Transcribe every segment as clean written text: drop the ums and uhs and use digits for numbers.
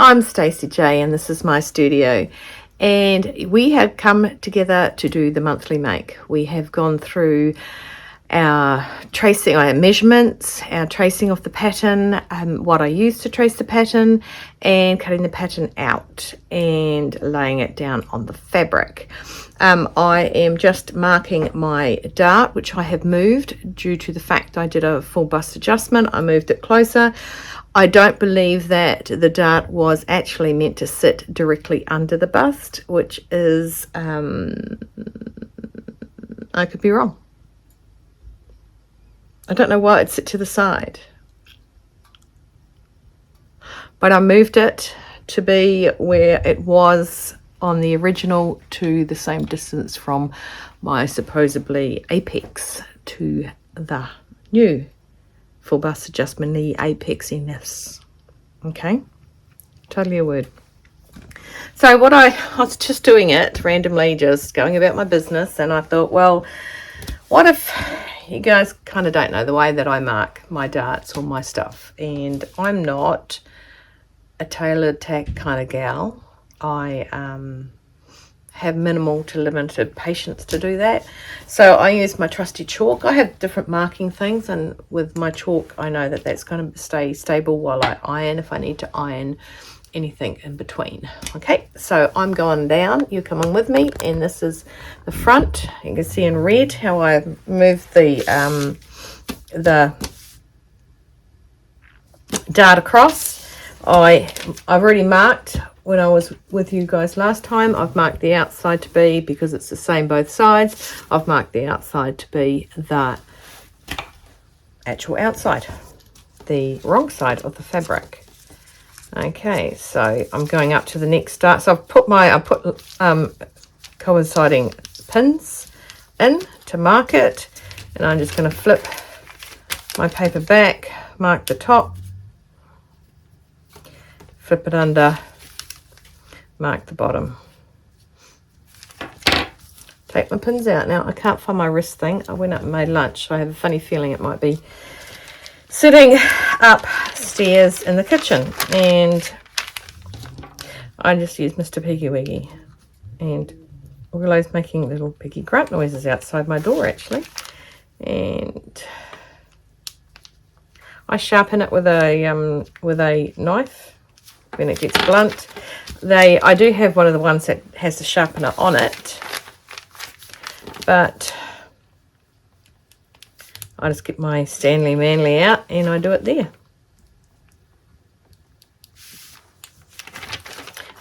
I'm Stacey J and this is my studio, and we have come together to do the monthly make. We have gone through our tracing, our measurements, our tracing of the pattern, what I use to trace the pattern, and cutting the pattern out and laying it down on the fabric. I am just marking my dart, which I have moved due to the fact I did a full bust adjustment. I moved it closer. I don't believe that the dart was actually meant to sit directly under the bust, which is, I could be wrong. I don't know why it sit to the side. But I moved it to be where it was on the original, to the same distance from my supposedly apex to the new full bust adjustment, the apexiness. Okay, totally a word. So what I was just doing it randomly, just going about my business, and I thought, well, what if you guys kind of don't know the way that I mark my darts or my stuff, and I'm not a tailored tack kind of gal. I have minimal to limited patience to do that, so I use my trusty chalk. I have different marking things, and with my chalk I know that that's going to stay stable while I iron, if I need to iron anything in between. Okay, so I'm going down, you're coming with me, and this is the front. You can see in red how I moved the dart across. I've already marked, when I was with you guys last time, I've marked the outside to be, because it's the same both sides, I've marked the outside to be the actual outside, the wrong side of the fabric. Okay, so I'm going up to the next dart. So I've put coinciding pins in to mark it, and I'm just going to flip my paper back, mark the top, flip it under, mark the bottom, take my pins out. Now I can't find my wrist thing. I went up and made lunch, so I have a funny feeling it might be sitting upstairs in the kitchen, and I just used Mr. Piggy Wiggy, and Willow's making little piggy grunt noises outside my door actually, and I sharpen it with a knife when it gets blunt. I do have one of the ones that has the sharpener on it, but I just get my Stanley Manly out and I do it there.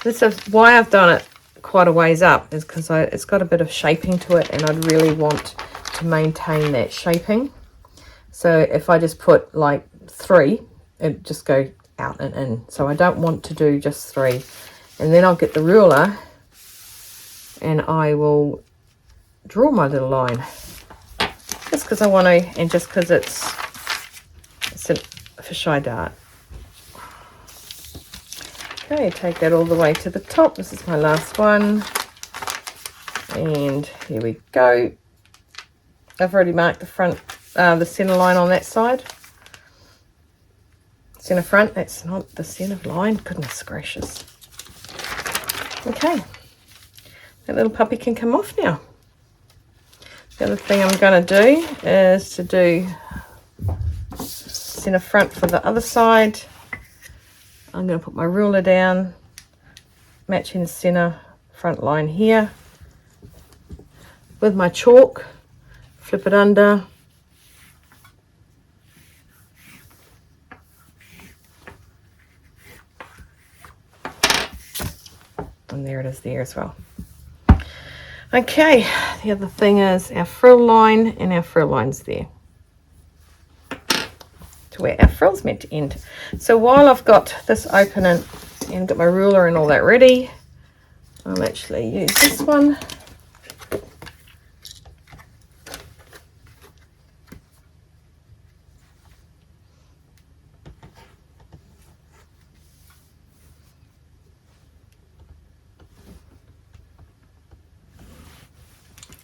This is why I've done it quite a ways up, is because it's got a bit of shaping to it, and I really want to maintain that shaping. So if I just put like 3, it just go out and in. So I don't want to do just 3. And then I'll get the ruler and I will draw my little line. Just because I want to, and just because it's a fisheye dart. Okay, take that all the way to the top. This is my last one. And here we go. I've already marked the front, the center line on that side. Center front, that's not the center line. Goodness gracious. Okay, that little puppy can come off now. The other thing I'm going to do is to do center front for the other side. I'm going to put my ruler down, matching the center front line here with my chalk, flip it under, and there it is there as well. Okay, the other thing is our frill line, and our frill line's there to where our frill's meant to end. So while I've got this open and got my ruler and all that ready, I'll actually use this one.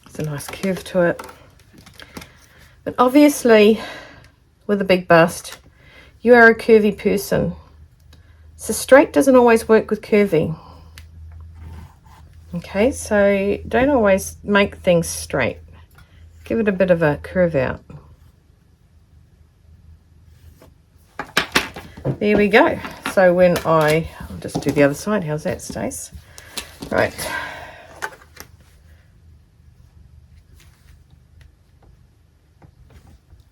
It's a nice curve to it. But obviously, with a big bust, you are a curvy person. So straight doesn't always work with curvy. Okay, so don't always make things straight. Give it a bit of a curve out. There we go. So when I'll just do the other side. How's that, Stace? Right.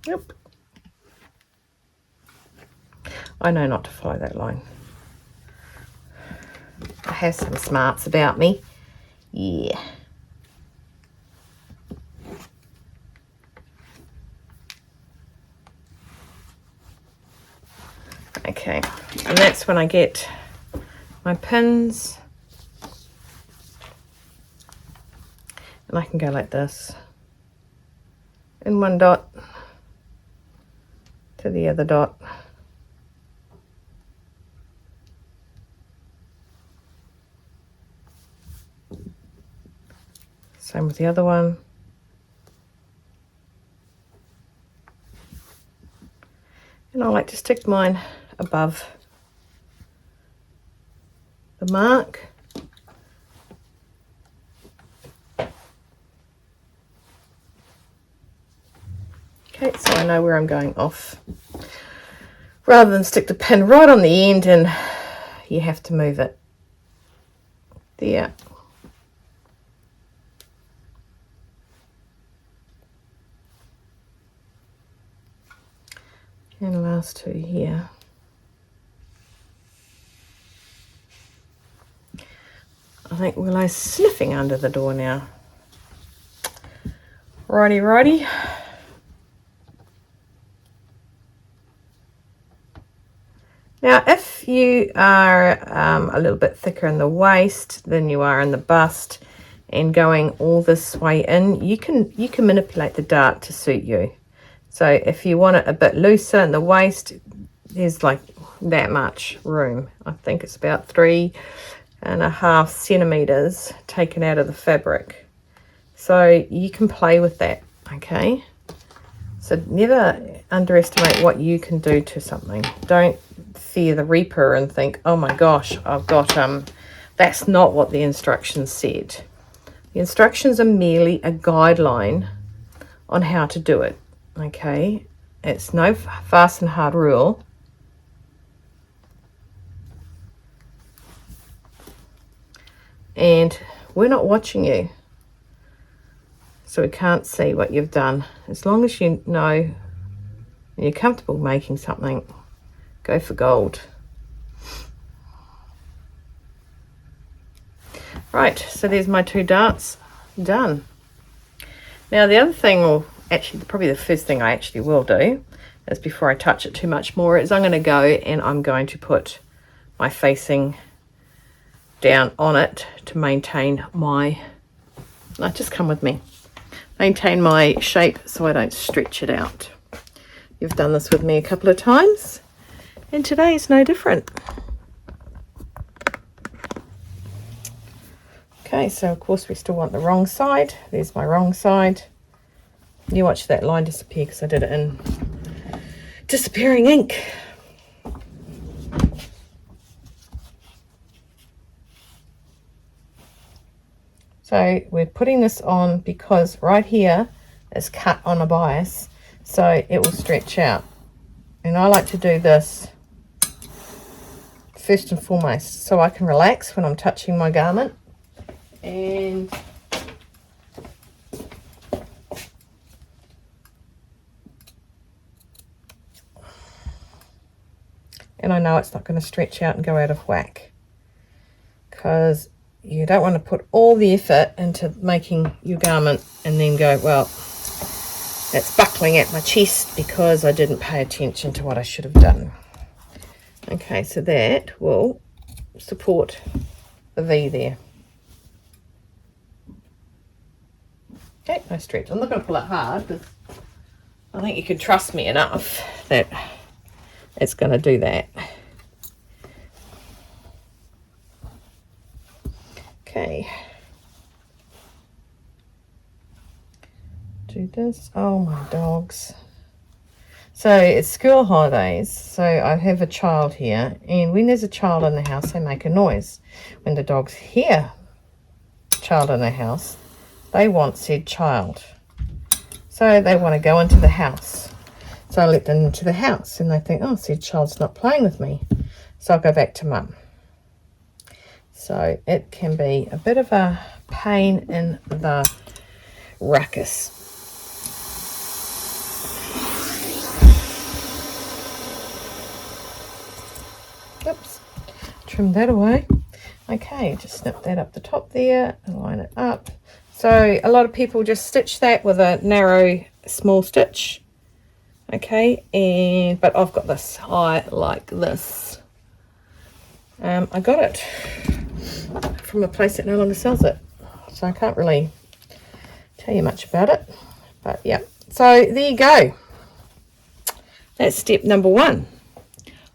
Yep. I know not to follow that line. I have some smarts about me. Yeah. Okay, and that's when I get my pins, and I can go like this, in one dot to the other dot. Same with the other one. And I like to stick mine above the mark. Okay, so I know where I'm going off. Rather than stick the pin right on the end and you have to move it. There. And the last two here. I think Willow's sniffing under the door now. Righty, righty. Now, if you are a little bit thicker in the waist than you are in the bust and going all this way in, you can manipulate the dart to suit you. So if you want it a bit looser in the waist, there's like that much room. I think it's about 3.5 centimeters taken out of the fabric. So you can play with that, okay? So never underestimate what you can do to something. Don't fear the reaper and think, oh my gosh, I've got, that's not what the instructions said. The instructions are merely a guideline on how to do it, okay? It's no fast and hard rule. And we're not watching you, so we can't see what you've done. As long as you know and you're comfortable making something, go for gold. Right, so there's my two darts done. Now the other thing, or actually probably the first thing I actually will do, is before I touch it too much more, is I'm going to go and I'm going to put my facing down on it to maintain my, just come with me, maintain my shape so I don't stretch it out. You've done this with me a couple of times, and today is no different. Okay, so of course we still want the wrong side. There's my wrong side. You watch that line disappear because I did it in disappearing ink. So we're putting this on because right here is cut on a bias, so it will stretch out. And I like to do this first and foremost so I can relax when I'm touching my garment. And I know it's not going to stretch out and go out of whack, because you don't want to put all the effort into making your garment and then go, well, that's buckling at my chest because I didn't pay attention to what I should have done. Okay, so that will support the V there. Okay, no stretch. I'm not going to pull it hard, but I think you can trust me enough that it's going to do that. Okay. Do this. Oh, my dogs. So it's school holidays, so I have a child here, and when there's a child in the house, they make a noise. When the dogs hear child in the house, they want said child. So they want to go into the house. So I let them into the house, and they think, oh, said child's not playing with me. So I'll go back to mum. So it can be a bit of a pain in the ruckus. Oops, trim that away. Okay, just snip that up the top there and line it up. So a lot of people just stitch that with a narrow small stitch. Okay, but I've got this. I like this. I got it from a place that no longer sells it, so I can't really tell you much about it, but yeah. So there you go. That's step number 1.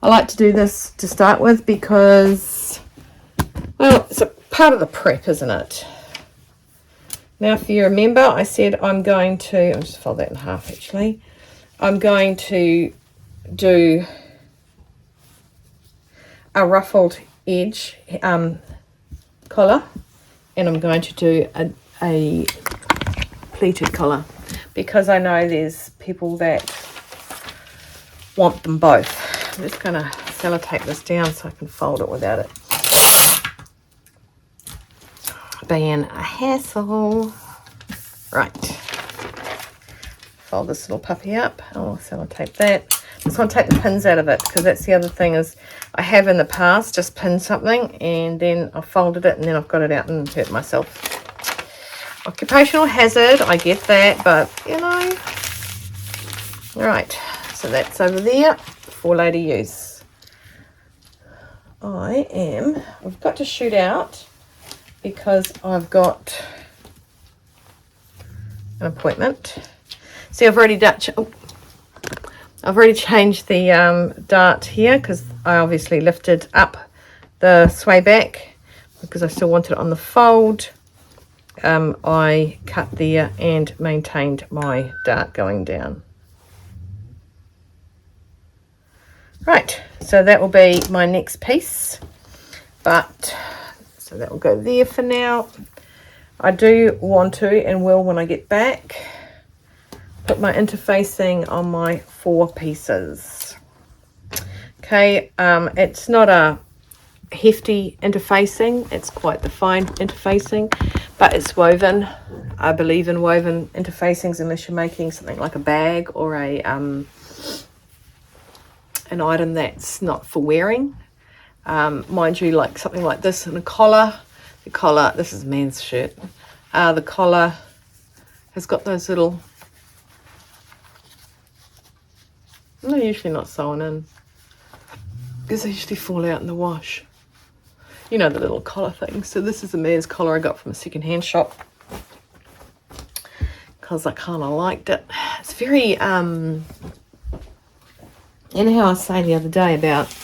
I like to do this to start with because, well, it's a part of the prep, isn't it? Now, if you remember, I said I'll just fold that in half actually. I'm going to do a ruffled edge collar, and I'm going to do a pleated collar because I know there's people that want them both. I'm just going to sellotape this down so I can fold it without it being a hassle. Right. Fold this little puppy up. I'll sellotape that. Just want to take the pins out of it because that's the other thing is I have in the past just pinned something and then I folded it and then I've got it out and hurt myself. Occupational hazard, I get that, but you know. Alright, so that's over there for later use. I've got to shoot out because I've got an appointment. See, I've already changed the dart here because I obviously lifted up the sway back because I still wanted it on the fold. I cut there and maintained my dart going down. Right, so that will be my next piece, so that will go there for now. I do want to and will when I get back put my interfacing on my 4 pieces. Okay, it's not a hefty interfacing, it's quite the fine interfacing, but it's woven. I believe in woven interfacings unless you're making something like a bag or a an item that's not for wearing. Mind you, like something like this and a collar. The collar, this is a man's shirt. The collar has got those little, they're usually not sewn in because they usually fall out in the wash. You know, the little collar things. So this is a man's collar I got from a second-hand shop because I kind of liked it. It's very, you know how I was saying the other day about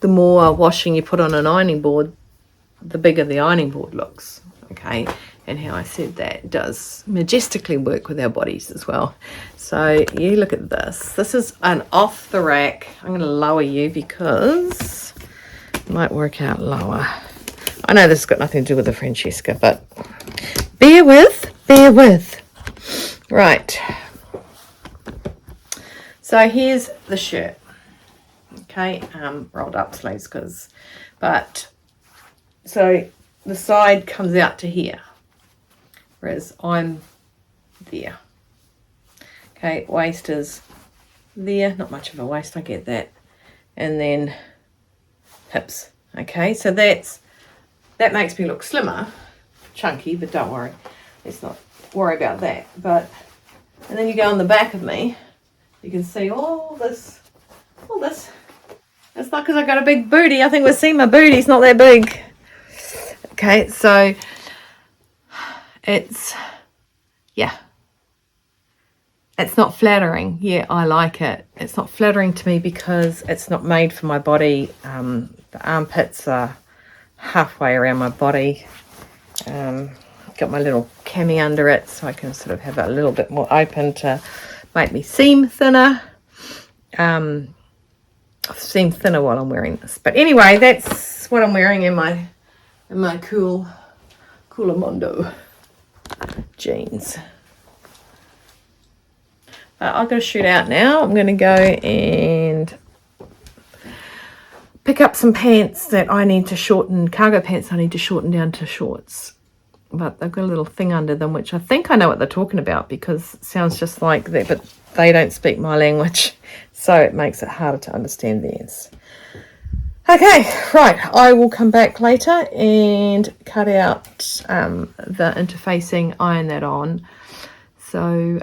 the more washing you put on an ironing board, the bigger the ironing board looks, okay? And how I said that does majestically work with our bodies as well. So you look at this. This is an off the rack. I'm going to lower you because it might work out lower. I know this has got nothing to do with the Francesca, but bear with, bear with. Right. So here's the shirt. Okay, rolled up sleeves so the side comes out to here, whereas I'm there. Okay, waist is there, not much of a waist, I get that. And then hips. Okay, so that makes me look slimmer, chunky, but don't worry, let's not worry about that. And then you go on the back of me, you can see all this. It's not because I got a big booty. I think we'll see my booty. It's not that big. Okay, so it's not flattering. Yeah, I like it. It's not flattering to me because it's not made for my body. The armpits are halfway around my body. Got my little cami under it so I can sort of have it a little bit more open to make me seem thinner. Seem thinner while I'm wearing this. But anyway, that's what I'm wearing in my Cooler Mondo jeans. I've got to shoot out now. I'm going to go and pick up some pants that I need to shorten, cargo pants I need to shorten down to shorts. But they've got a little thing under them, which I think I know what they're talking about, because it sounds just like that, but they don't speak my language, so it makes it harder to understand theirs. Okay, right, I will come back later and cut out the interfacing, iron that on. So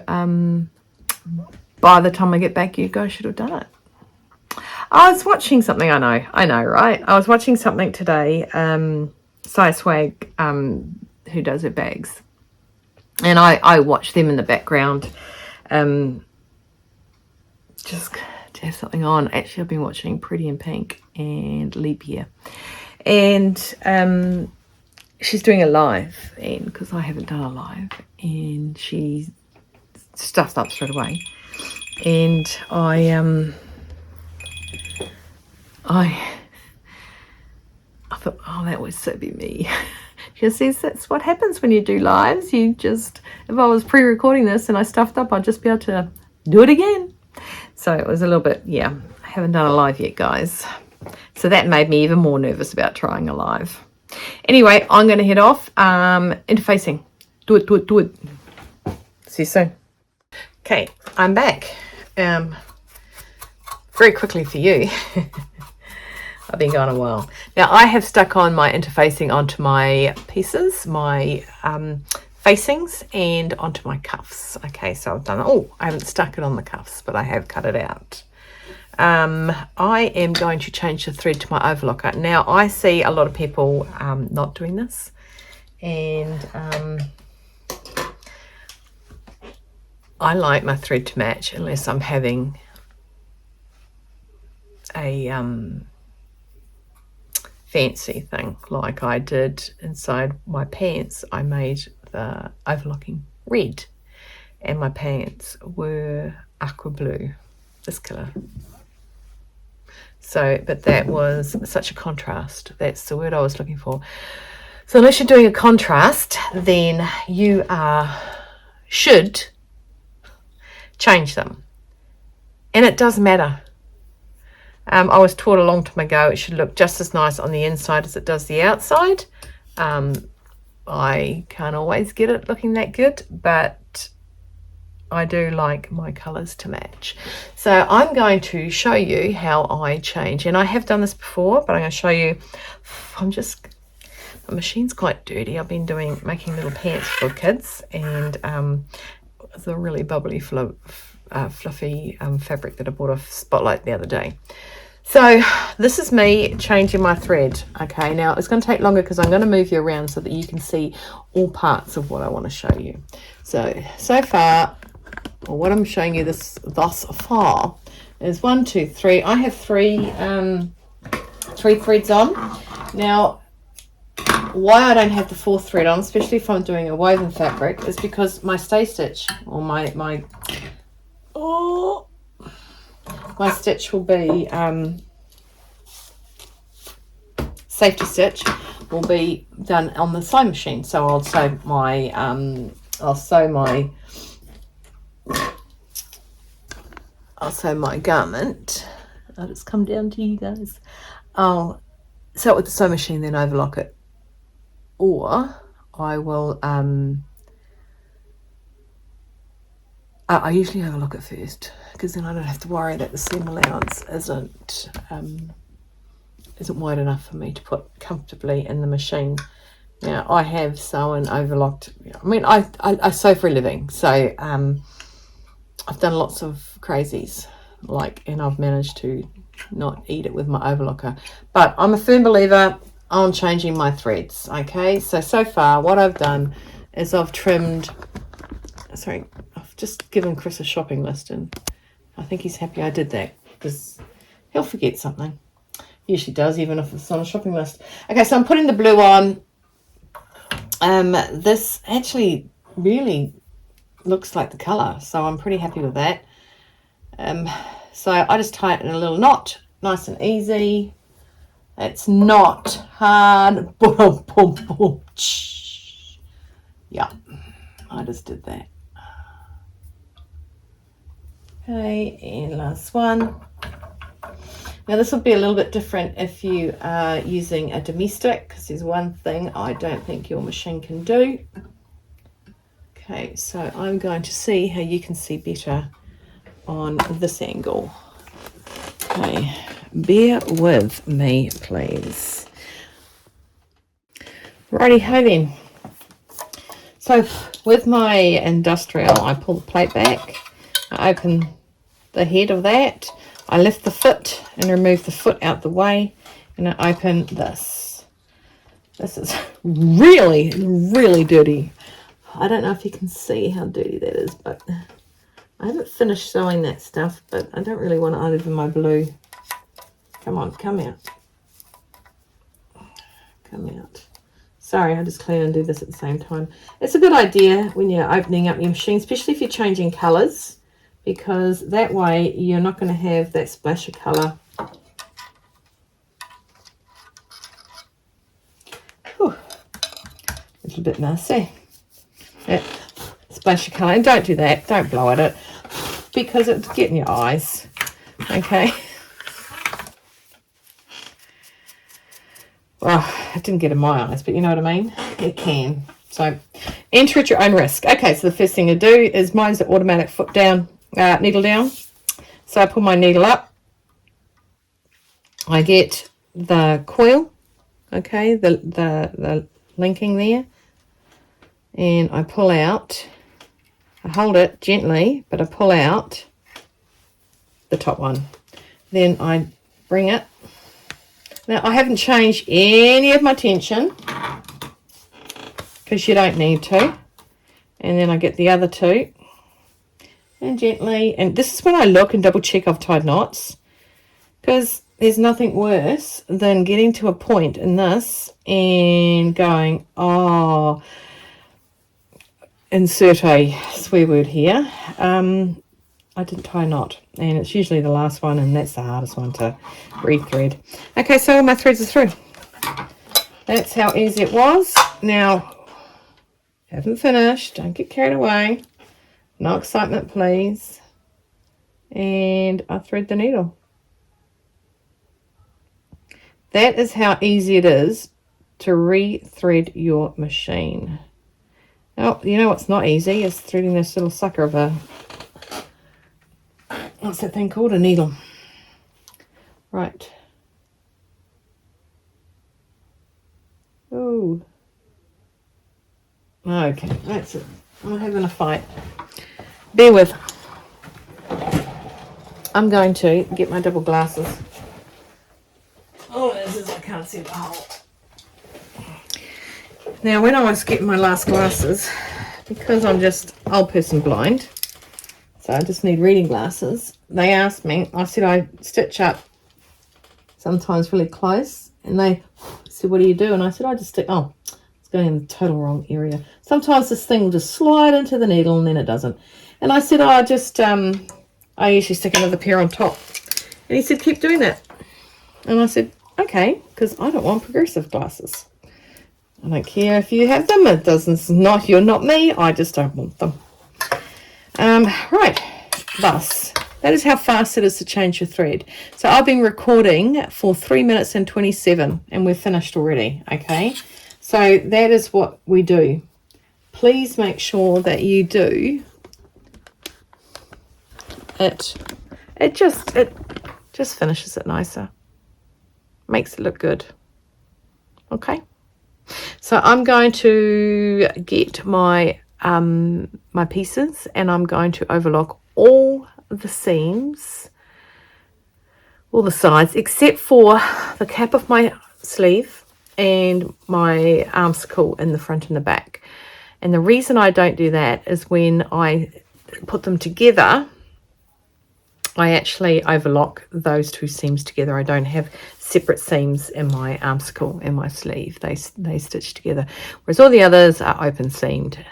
by the time I get back, you guys should have done it. I was watching something, I know, right? I was watching something today, Swag, who does her bags. And I watch them in the background, just to have something on. Actually, I've been watching Pretty in Pink and Leap Year. And she's doing a live, and because I haven't done a live, and she stuffed up straight away. And I thought, oh, that would so be me. She says that's what happens when you do lives. You just, if I was pre-recording this and I stuffed up, I'd just be able to do it again. So it was a little bit, yeah, I haven't done a live yet, guys. So that made me even more nervous about trying a live. Anyway, I'm going to head off. Interfacing. Do it. See you soon. Okay, I'm back. Very quickly for you. I've been gone a while. Now, I have stuck on my interfacing onto my pieces, my facings, and onto my cuffs. Okay, so I've done, I haven't stuck it on the cuffs, but I have cut it out. I am going to change the thread to my overlocker. Now, I see a lot of people not doing this, and I like my thread to match unless I'm having a fancy thing like I did inside my pants. I made the overlocking red, and my pants were aqua blue, this colour. So, but that was such a contrast. That's the word I was looking for. So unless you're doing a contrast, then you should change them. And it does matter. I was taught a long time ago it should look just as nice on the inside as it does the outside. I can't always get it looking that good, but I do like my colours to match. So I'm going to show you how I change. And I have done this before, but I'm going to show you. My machine's quite dirty. I've been making little pants for kids, and the really bubbly, fluffy fabric that I bought off Spotlight the other day. So this is me changing my thread. Okay, now it's going to take longer because I'm going to move you around so that you can see all parts of what I want to show you. So far, or what I'm showing you thus far is 1, 2, 3. I have three threads on. Now, why I don't have the 4th thread on, especially if I'm doing a woven fabric, is because my stay stitch, or my stitch will be safety stitch will be done on the sewing machine. So I'll sew my garment. I'll just come down to you guys. I'll sew it with the sewing machine, then overlock it, or I will I usually overlock it first, because then I don't have to worry that the seam allowance isn't wide enough for me to put comfortably in the machine. Now, I have sewn overlocked. I mean, I sew for a living, so I've done lots of crazies, and I've managed to not eat it with my overlocker. But I'm a firm believer on changing my threads. Okay, so far what I've done is I've trimmed. Sorry, I've just given Chris a shopping list, and I think he's happy I did that, because he'll forget something. He usually does, even if it's on a shopping list. Okay, so I'm putting the blue on. This actually really looks like the color, so I'm pretty happy with that. So I just tie it in a little knot, nice and easy. It's not hard. Boom, boom, boom. Yeah, I just did that. Okay, and last one. Now this will be a little bit different if you are using a domestic, because there's one thing I don't think your machine can do. Okay, so I'm going to see how you can see better on this angle. Okay, bear with me, please. Righty-ho then. So with my industrial, I pull the plate back, I open the head of that, I lift the foot and remove the foot out the way, and I open this. This is really, really dirty. I don't know if you can see how dirty that is, but I haven't finished sewing that stuff, but I don't really want it over my blue. Come on, come out. Come out. Sorry, I just clean and do this at the same time. It's a good idea when you're opening up your machine, especially if you're changing colours, because that way you're not going to have that splash of colour. Whew. A little bit messy. That splash of colour. And don't do that. Don't blow at it, because it's getting your eyes. Okay. Well, it didn't get in my eyes, but you know what I mean? It can. So enter at your own risk. Okay, so the first thing to do is, mine's the automatic foot down, needle down. So I pull my needle up. I get the coil, okay, the linking there, and I pull out. I hold it gently, but I pull out the top one. Then I bring it. Now, I haven't changed any of my tension, because you don't need to. And then I get the other two, and gently, and this is when I look and double check I've tied knots, because there's nothing worse than getting to a point in this and going, oh, insert a swear word here. I didn't tie a knot, and it's usually the last one, and that's the hardest one to rethread. Okay, so all my threads are through. That's how easy it was. Now, haven't finished. Don't get carried away. No excitement, please. And I thread the needle. That is how easy it is to rethread your machine. Now, you know what's not easy is threading this little sucker of a, what's that thing called? A needle. Right. Oh. Okay, that's it. I'm having a fight. Bear with. I'm going to get my double glasses. Oh, this is, I can't see the hole. Now, when I was getting my last glasses, because I'm just old person blind, so I just need reading glasses, they asked me, I said I stitch up sometimes really close, and they said, what do you do? And I said, I just stick, oh, it's going in the total wrong area. Sometimes this thing will just slide into the needle and then it doesn't. And I said, oh, I just, I usually stick another pair on top. And he said, keep doing that. And I said, okay, because I don't want progressive glasses. I don't care if you have them. It doesn't, not, you're not me. I just don't want them. Right, thus, that is how fast it is to change your thread. So I've been recording for 3 minutes and 27, and we're finished already, okay? So that is what we do. Please make sure that you do it. It just finishes it nicer. Makes it look good. Okay? So I'm going to get my my pieces, and I'm going to overlock all the seams, all the sides, except for the cap of my sleeve and my armsicle in the front and the back. And the reason I don't do that is when I put them together, I actually overlock those two seams together. I don't have separate seams in my armsicle and my sleeve. They stitch together, whereas all the others are open seamed,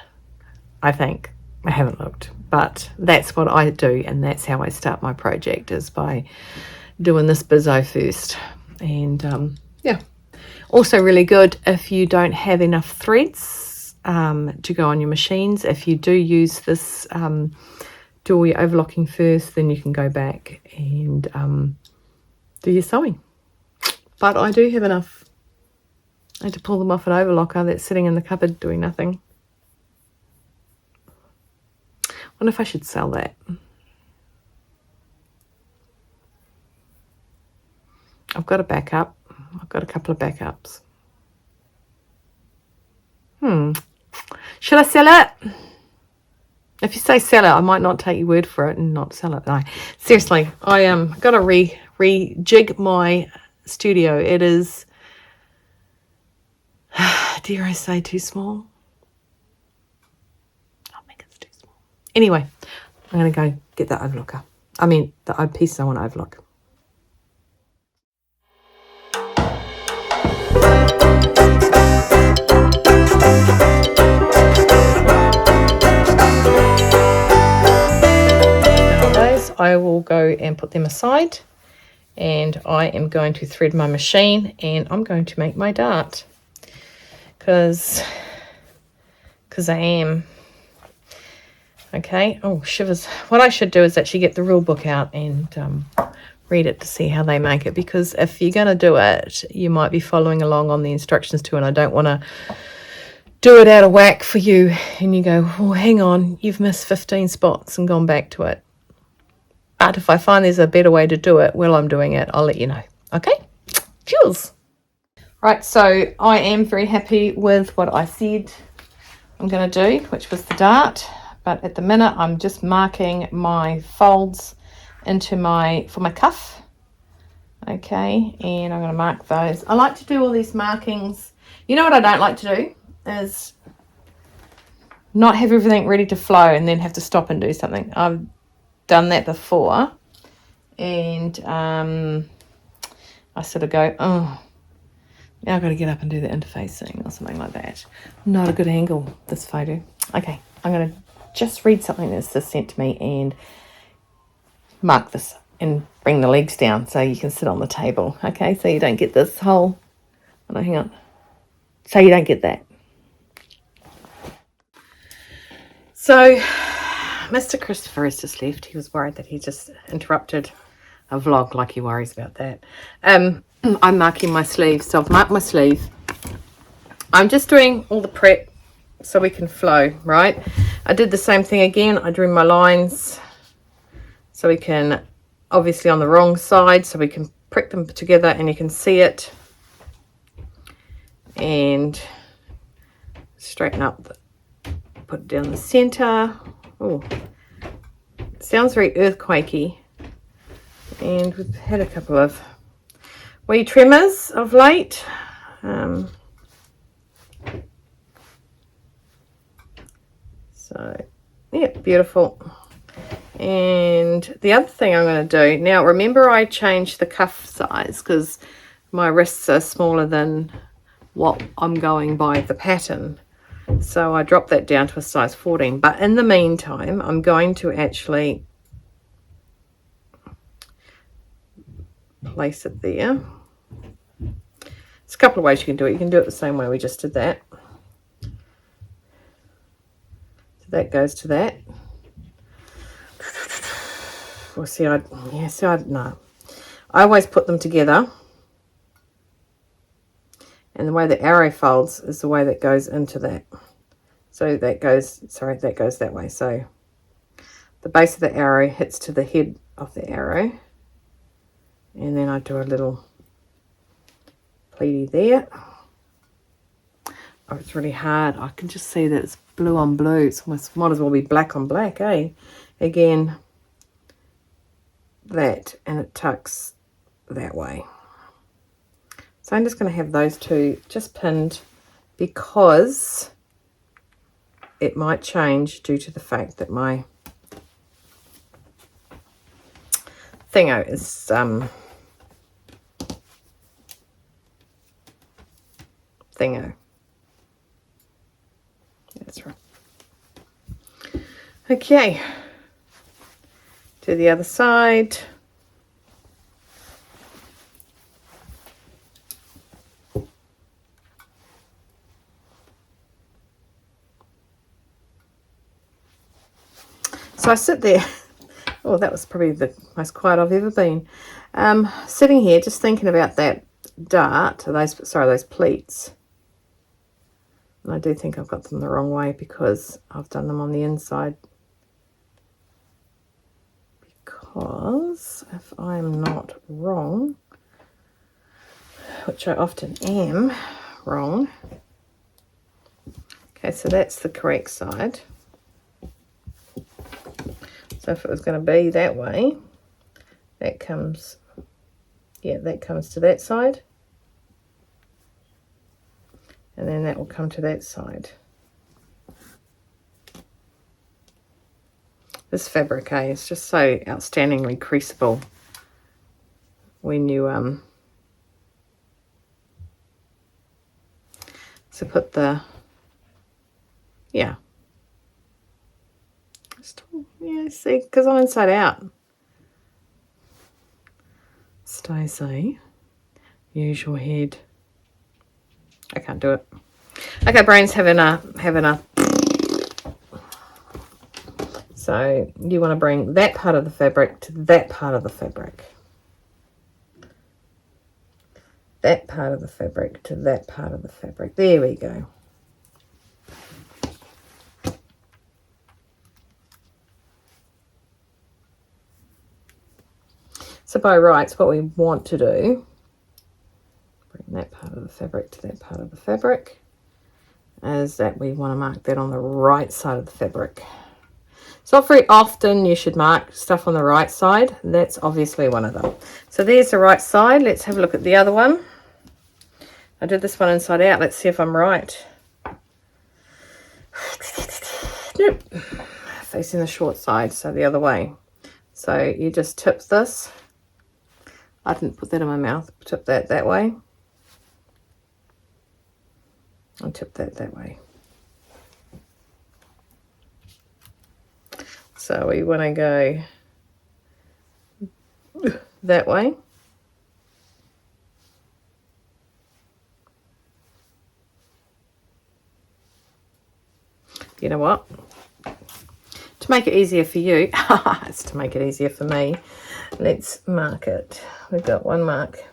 I think. I haven't looked, but that's what I do, and that's how I start my project, is by doing this bizzo first. And yeah, also really good if you don't have enough threads to go on your machines. If you do use this, do all your overlocking first, then you can go back and do your sewing. But I do have enough. I had to pull them off an overlocker that's sitting in the cupboard doing nothing. I wonder if I should sell that. I've got a backup. I've got a couple of backups. Should I sell it? If you say sell it, I might not take your word for it and not sell it. No, seriously, I got to rejig my studio. It is, dare I say, too small. I think it's too small. Anyway, I'm going to go get that overlocker. I mean, the piece I want to overlock. I will go and put them aside, and I am going to thread my machine, and I'm going to make my dart because I am. Okay. Oh, shivers. What I should do is actually get the rule book out and read it to see how they make it, because if you're going to do it, you might be following along on the instructions too, and I don't want to do it out of whack for you and you go, oh, hang on, you've missed 15 spots and gone back to it. But if I find there's a better way to do it while I'm doing it, I'll let you know. Okay? Cheers. Right, so I am very happy with what I said I'm going to do, which was the dart. But at the minute, I'm just marking my folds for my cuff. Okay, and I'm going to mark those. I like to do all these markings. You know what I don't like to do is not have everything ready to flow and then have to stop and do something. I've done that before, and I sort of go, oh, now I've got to get up and do the interfacing or something like that. Not a good angle, this photo. Okay, I'm going to just read something that's just sent to me and mark this and bring the legs down so you can sit on the table. Okay, so you don't get this whole, oh no, hang on, so you don't get that. So Mr. Christopher has just left. He was worried that he just interrupted a vlog, like he worries about that. I'm marking my sleeve, so I've marked my sleeve. I'm just doing all the prep so we can flow, right? I did the same thing again. I drew my lines so we can, obviously on the wrong side, so we can prick them together and you can see it. And straighten up, put it down the center. Oh, it sounds very earthquakey. And we've had a couple of wee tremors of late. So, yeah, beautiful. And the other thing I'm going to do, now remember I changed the cuff size because my wrists are smaller than what I'm going by the pattern. So I dropped that down to a size 14. But in the meantime, I'm going to actually place it there. There's a couple of ways you can do it. You can do it the same way we just did that. So that goes to that. Well, see, no. I always put them together. And the way the arrow folds is the way that goes into that. So that goes, sorry, that goes that way. So the base of the arrow hits to the head of the arrow. And then I do a little pleaty there. Oh, it's really hard. I can just see that it's blue on blue. It's almost, might as well be black on black, eh? Again, that, and it tucks that way. So I'm just going to have those two just pinned because it might change due to the fact that my thingo is thingo. That's right. Okay, to the other side. So I sit there. Oh, that was probably the most quiet I've ever been. Sitting here just thinking about that dart, those pleats. And I do think I've got them the wrong way because I've done them on the inside. Because if I'm not wrong, which I often am wrong. Okay, so that's the correct side. So if it was going to be that way, that comes, yeah, that comes to that side. And then that will come to that side. This fabric, is just so outstandingly creasable when you so put the, yeah, see, because I'm inside out. Stacey, use your head. I can't do it. Okay, brain's having a. So you want to bring that part of the fabric to that part of the fabric. That part of the fabric to that part of the fabric. There we go. So by rights, what we want to do, bring that part of the fabric to that part of the fabric, is that we want to mark that on the right side of the fabric. It's not very often you should mark stuff on the right side. That's obviously one of them. So there's the right side. Let's have a look at the other one. I did this one inside out. Let's see if I'm right. Nope. Facing the short side, so the other way. So you just tip this. I didn't put that in my mouth. Tip that way. And tip that way. So we want to go that way. You know what? To make it easier for you, it's to make it easier for me, let's mark it. We've got one mark.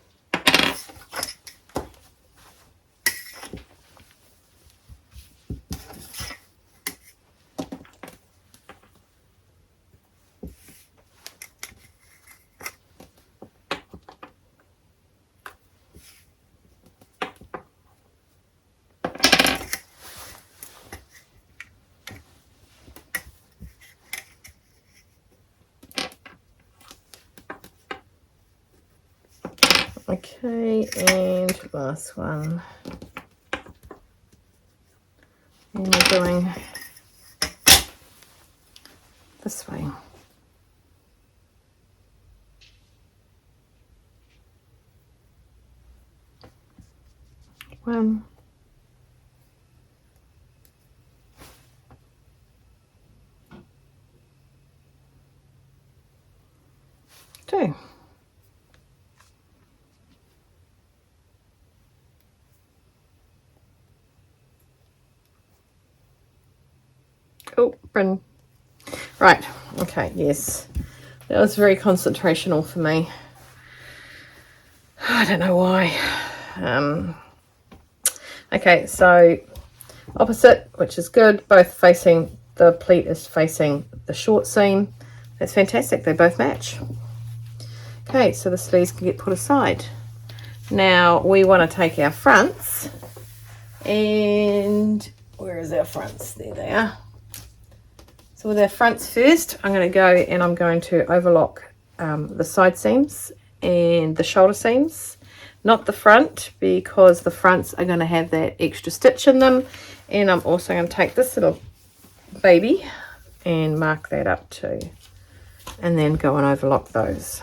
Okay, and last one. And we're going this way. One. Two. Oh, Bryn. Right, okay, yes. That was very concentrational for me. I don't know why. Okay, so opposite, which is good. Both facing, the pleat is facing the short seam. That's fantastic, they both match. Okay, so the sleeves can get put aside. Now we want to take our fronts, and where is our fronts? There they are. So with our fronts first, I'm going to go and I'm going to overlock the side seams and the shoulder seams, not the front, because the fronts are going to have that extra stitch in them. And I'm also going to take this little baby and mark that up too, and then go and overlock those.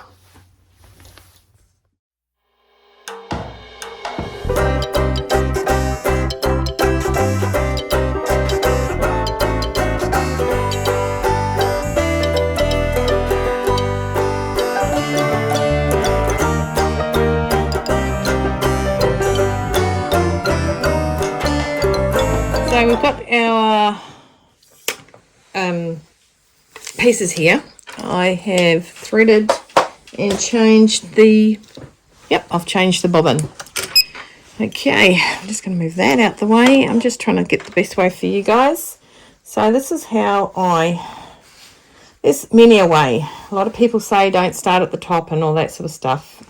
So we've got our pieces here. I have threaded and changed the, yep, I've changed the bobbin. Okay, I'm just going to move that out the way. I'm just trying to get the best way for you guys. So this is how there's many a way. A lot of people say don't start at the top and all that sort of stuff.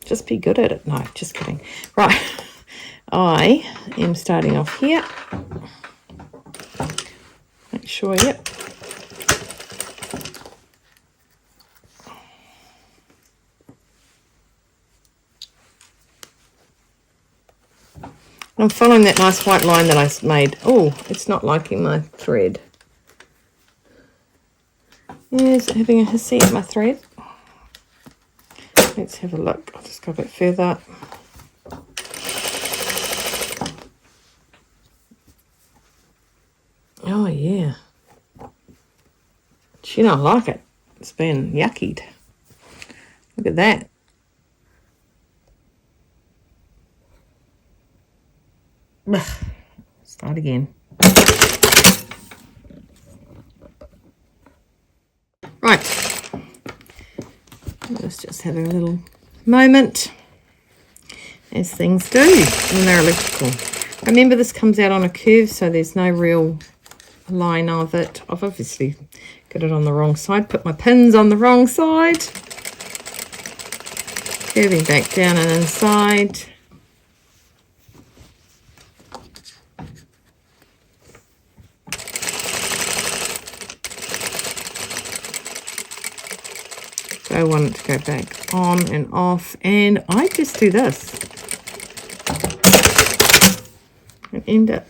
Just be good at it. No, just kidding. Right, I am starting off here. Make sure, yep. I'm following that nice white line that I made. Oh, it's not liking my thread. Is it having a hissy at my thread? Let's have a look. I'll just go a bit further. Oh, yeah. She don't like it. It's been yuckied. Look at that. Ugh. Start again. Right. Let's just have a little moment, as things do when they're electrical. Remember, this comes out on a curve, so there's no real line of it. I've obviously got it on the wrong side, put my pins on the wrong side, curving back down and inside. I want it to go back on and off, and I just do this and end it,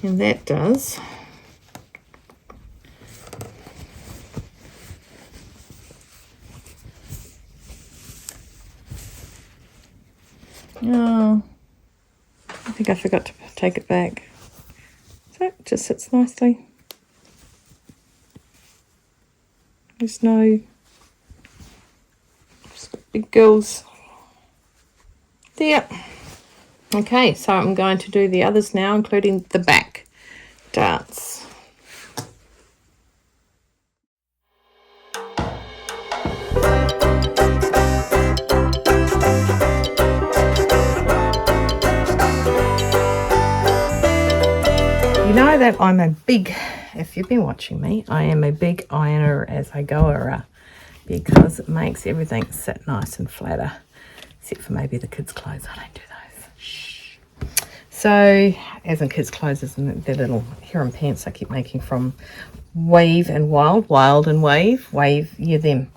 and that does oh, I think I forgot to take it back, so it just sits nicely. There's no big girls there. Okay, so I'm going to do the others now, including the back darts. You know that I'm a big, if you've been watching me, I am a big ironer as I goer, because it makes everything sit nice and flatter, except for maybe the kids' clothes. I don't do those. Shh. So, as in kids' clothes, isn't their little harem pants I keep making from Wave and Wild and Wave, yeah, them.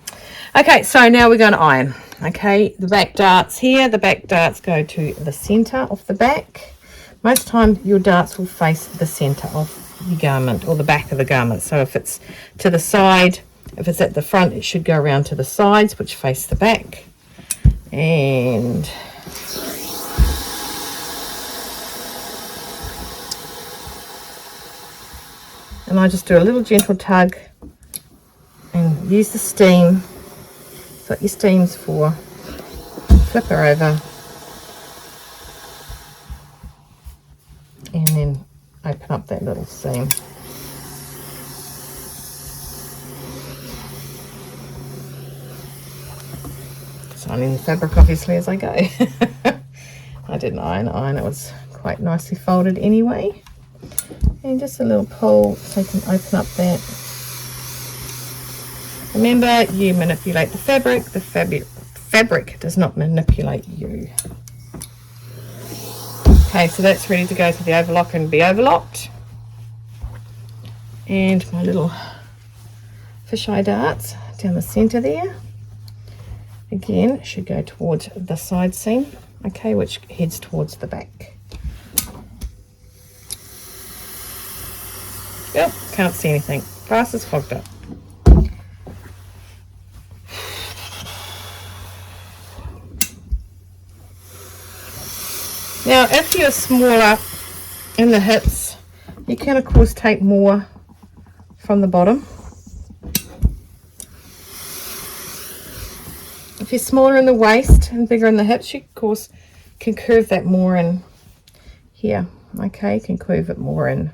Okay, so now we're going to iron. Okay, the back darts here. The back darts go to the centre of the back. Most time your darts will face the centre of your garment, or the back of the garment. So if it's to the side, if it's at the front, it should go around to the sides, which face the back. And I just do a little gentle tug and use the steam. That's what your steam's for. Flip her over. And then open up that little seam. Ironing the fabric obviously as I go. I didn't iron, it was quite nicely folded anyway. And just a little pull so you can open up that. Remember, you manipulate the fabric does not manipulate you. Okay, so that's ready to go to the overlocker and be overlocked. And my little fisheye darts down the centre there. Again, it should go towards the side seam, okay, which heads towards the back. Yep, can't see anything. Glass is fogged up. Now, if you're smaller in the hips, you can of course take more from the bottom. If you're smaller in the waist and bigger in the hips, you of course can curve that more in here. Okay, you can curve it more in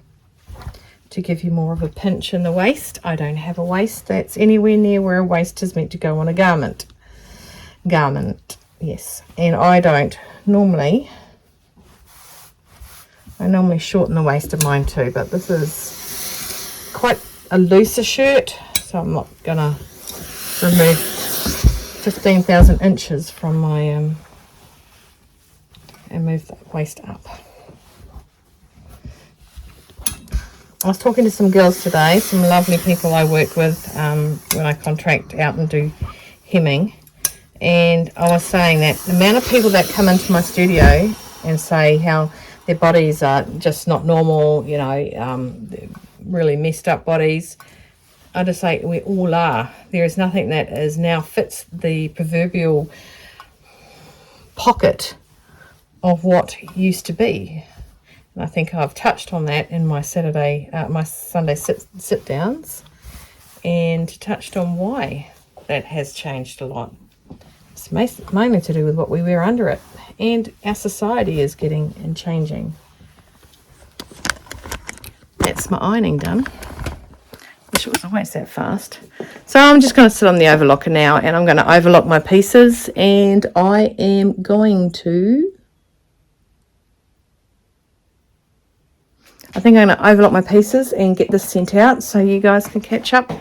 to give you more of a pinch in the waist. I don't have a waist that's anywhere near where a waist is meant to go on a garment. Yes, and I don't normally. I normally shorten the waist of mine too, but this is quite a looser shirt, so I'm not gonna remove 15,000 inches from my and move the waist up. I was talking to some girls today, some lovely people I work with when I contract out and do hemming, and I was saying that the amount of people that come into my studio and say how their bodies are just not normal, you know, really messed up bodies, I just say we all are. There is nothing that is now fits the proverbial pocket of what used to be. And I think I've touched on that in my Sunday sit downs, and touched on why that has changed a lot. It's mainly to do with what we wear under it, and our society is getting and changing. That's my ironing done. Wish it was always that fast. So I'm just going to sit on the overlocker now, and I'm going to overlock my pieces, and I am going to, I think I'm going to overlock my pieces and get this sent out so you guys can catch up.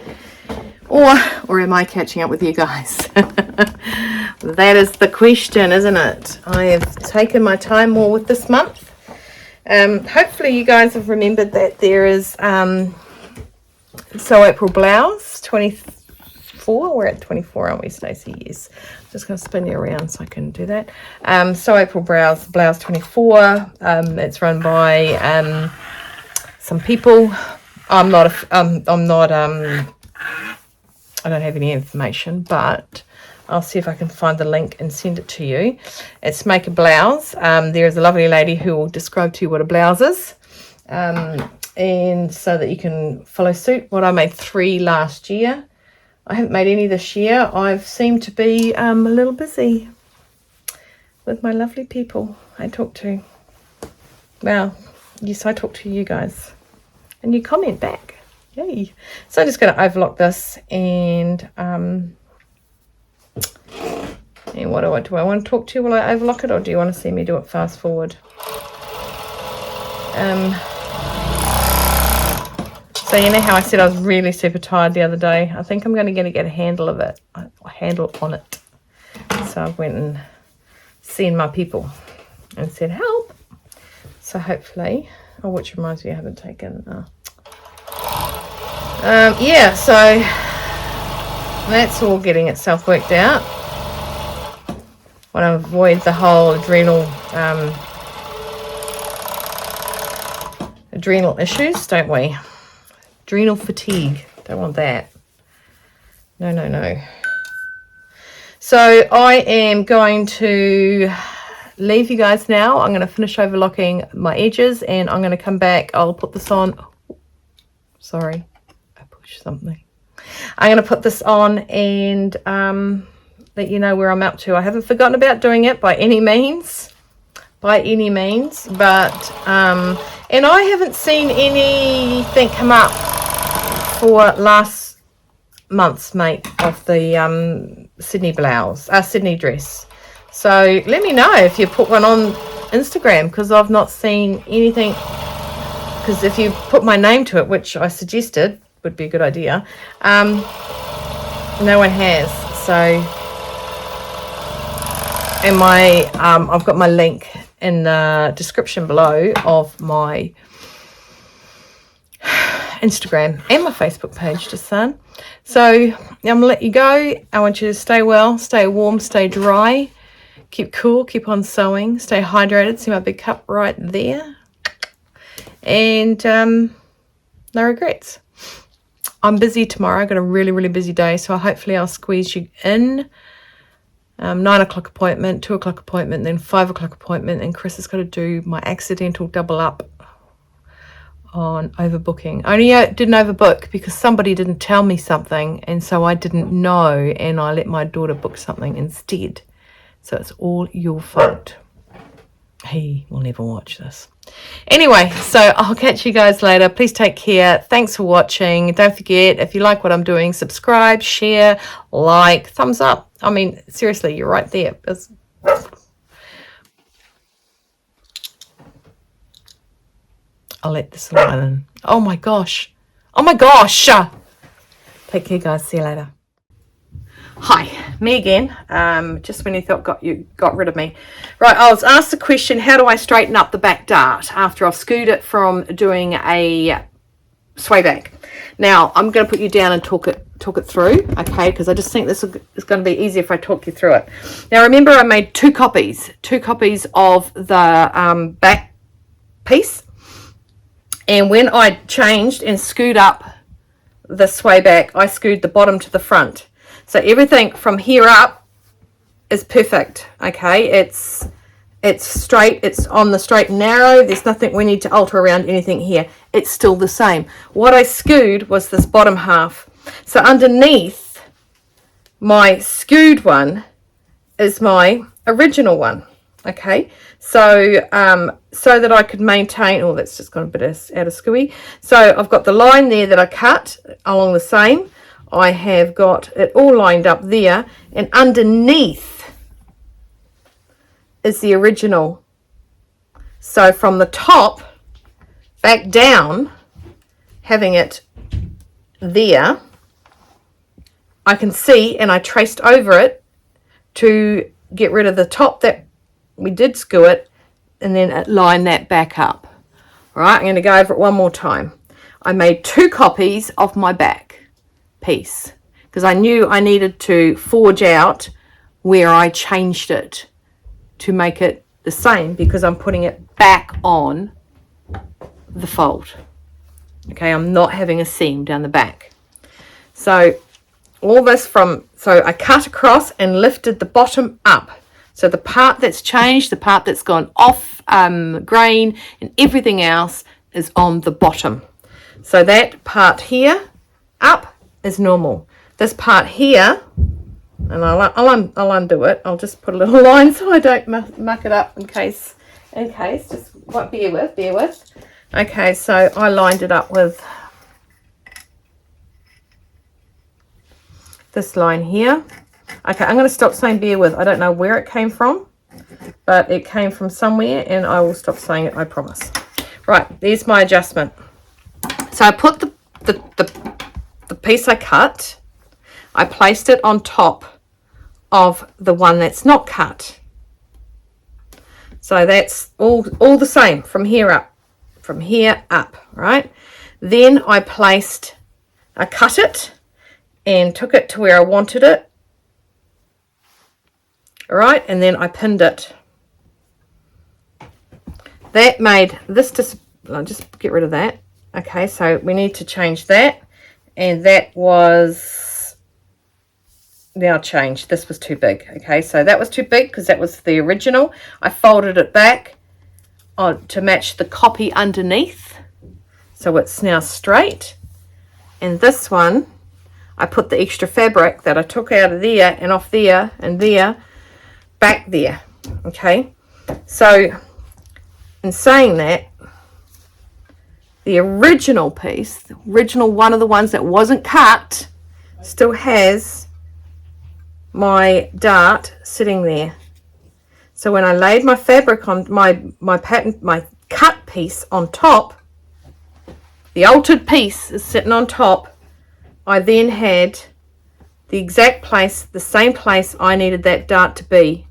Or am I catching up with you guys? That is the question, isn't it? I have taken my time more with this month. Hopefully you guys have remembered that there is So April blouse 24. We're at 24, aren't we, Stacey? Yes. I'm just going to spin you around so I can do that. So April blouse 24. It's run by some people. I don't have any information, but I'll see if I can find the link and send it to you. It's Make a Blouse. There is a lovely lady who will describe to you what a blouse is, and so that you can follow suit. What I made 3 last year. I haven't made any this year. I've seemed to be a little busy with my lovely people I talk to. Well, yes, I talk to you guys, and you comment back. Yay. So I'm just going to overlock this, and what do I want to talk to you while I overlock it, or do you want to see me do it fast forward? So you know how I said I was really super tired the other day? I think I'm going to get a handle of it, handle on it. So I went and seen my people and said help. So hopefully, which reminds me I haven't taken. Yeah, so that's all getting itself worked out. Want to avoid the whole adrenal issues, don't we? Adrenal fatigue. Don't want that. No. So I am going to leave you guys now. I'm going to finish overlocking my edges, and I'm going to come back. I'll put this on. Sorry, I pushed something. I'm going to put this on and let you know where I'm up to. I haven't forgotten about doing it by any means, but and I haven't seen anything come up for last month's make of the Sydney dress. So let me know if you put one on Instagram, because I've not seen anything. Because if you put my name to it, which I suggested would be a good idea, no one has. So, and I've got my link in the description below of my Instagram and my Facebook page, just saying. So I'm gonna let you go. I want you to stay well, stay warm, stay dry, keep cool, keep on sewing, stay hydrated. See my big cup right there, and no regrets. I'm busy tomorrow. I've got a really, really busy day, so hopefully I'll squeeze you in. 9 o'clock appointment, 2 o'clock appointment, then 5 o'clock appointment, and Chris has got to do my accidental double up on overbooking. Only didn't overbook because somebody didn't tell me something, and so I didn't know, and I let my daughter book something instead. So it's all your fault. He will never watch this. Anyway, so I'll catch you guys later. Please take care. Thanks for watching. Don't forget, if you like what I'm doing, subscribe, share, like, thumbs up. I mean, seriously, you're right there. I'll let this line in. Oh my gosh. Oh my gosh. Take care, guys. See you later. Hi, me again. Just when you thought you got rid of me. Right, I was asked the question, how do I straighten up the back dart after I've skewed it from doing a sway back? Now, I'm going to put you down and talk it through, okay? Because I just think this is going to be easier if I talk you through it. Now, remember I made two copies of the back piece. And when I changed and skewed up the sway back, I skewed the bottom to the front. So everything from here up is perfect, okay? It's straight, it's on the straight and narrow. There's nothing we need to alter around anything here. It's still the same. What I skewed was this bottom half. So underneath my skewed one is my original one, okay? So so that I could maintain, oh, that's just got a bit out of skewy. So I've got the line there that I cut along the same. I have got it all lined up there, and underneath is the original. So from the top back down, having it there, I can see, and I traced over it to get rid of the top that we did skew it, and then line that back up. All right, I'm going to go over it one more time. I made two copies of my back piece because I knew I needed to forge out where I changed it to make it the same, because I'm putting it back on the fold. Okay, I'm not having a seam down the back. So all this so I cut across and lifted the bottom up. So the part that's changed, the part that's gone off grain and everything else is on the bottom. So that part here up is normal. This part here, and I'll undo it. I'll just put a little line so I don't muck it up in case. Just what, bear with. Okay, so I lined it up with this line here. Okay, I'm going to stop saying bear with. I don't know where it came from, but it came from somewhere, and I will stop saying it, I promise. Right, there's my adjustment. So I put the piece I cut, I placed it on top of the one that's not cut. So that's all the same from here up, right? Then I cut it and took it to where I wanted it. All right, and then I pinned it. That made this I'll just get rid of that. Okay, so we need to change that. And that was now changed. This was too big. Okay, so that was too big because that was the original. I folded it back to match the copy underneath. So it's now straight. And this one, I put the extra fabric that I took out of there and off there and there, back there. Okay, so in saying that, the original piece, the original one of the ones that wasn't cut, still has my dart sitting there. So when I laid my fabric on my pattern, my cut piece on top, the altered piece is sitting on top. I then had the exact place, the same place I needed that dart to be.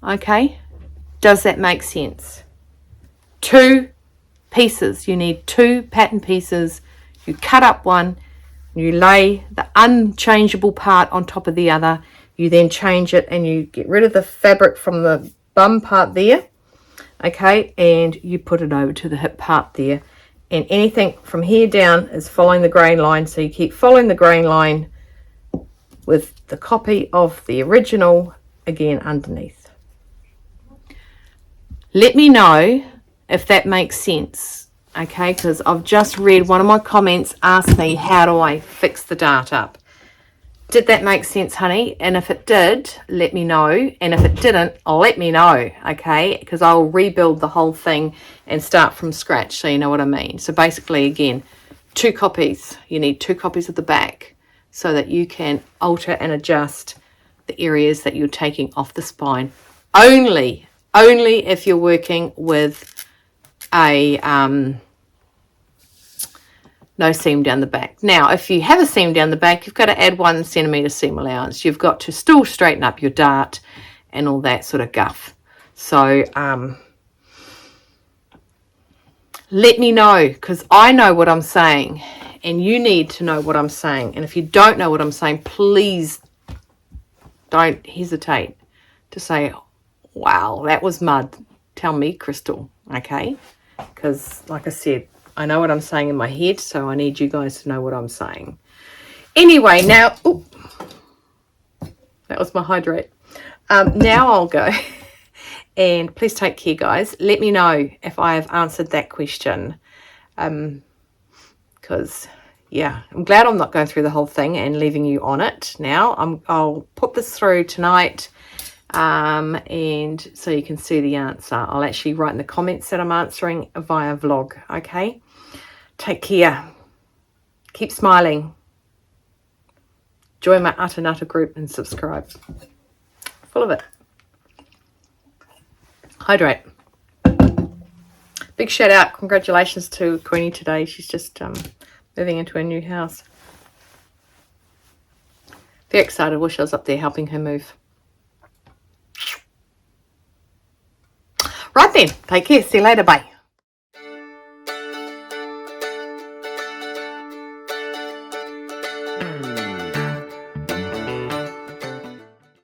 Okay, does that make sense? Two pieces, you need two pattern pieces. You cut up one, you lay the unchangeable part on top of the other, you then change it and you get rid of the fabric from the bum part there, okay, and you put it over to the hip part there, and anything from here down is following the grain line. So you keep following the grain line with the copy of the original again underneath. Let me know if that makes sense, okay, because I've just read one of my comments asked me, how do I fix the dart up? Did that make sense, honey? And if it did, let me know. And if it didn't, let me know, okay? Because I'll rebuild the whole thing and start from scratch, so you know what I mean. So basically, again, 2 copies. You need 2 copies of the back so that you can alter and adjust the areas that you're taking off the spine. Only if you're working with a no seam down the back. Now, if you have a seam down the back, you've got to add 1 centimetre seam allowance. You've got to still straighten up your dart and all that sort of guff. So let me know, because I know what I'm saying and you need to know what I'm saying. And if you don't know what I'm saying, please don't hesitate to say, wow, that was mud. Tell me, Crystal, okay? Because like I said, I know what I'm saying in my head, so I need you guys to know what I'm saying. Anyway, now, ooh, that was my hydrate. Now I'll go. And please take care, guys. Let me know if I have answered that question. Because, yeah, I'm glad I'm not going through the whole thing and leaving you on it now. I'll put this through tonight. And so you can see the answer. I'll actually write in the comments that I'm answering via vlog, okay? Take care. Keep smiling. Join my Utter Nutter group and subscribe. Full of it. Hydrate. Big shout out. Congratulations to Queenie today. She's just moving into a new house. Very excited. Wish I was up there helping her move. Right then. Take care. See you later. Bye.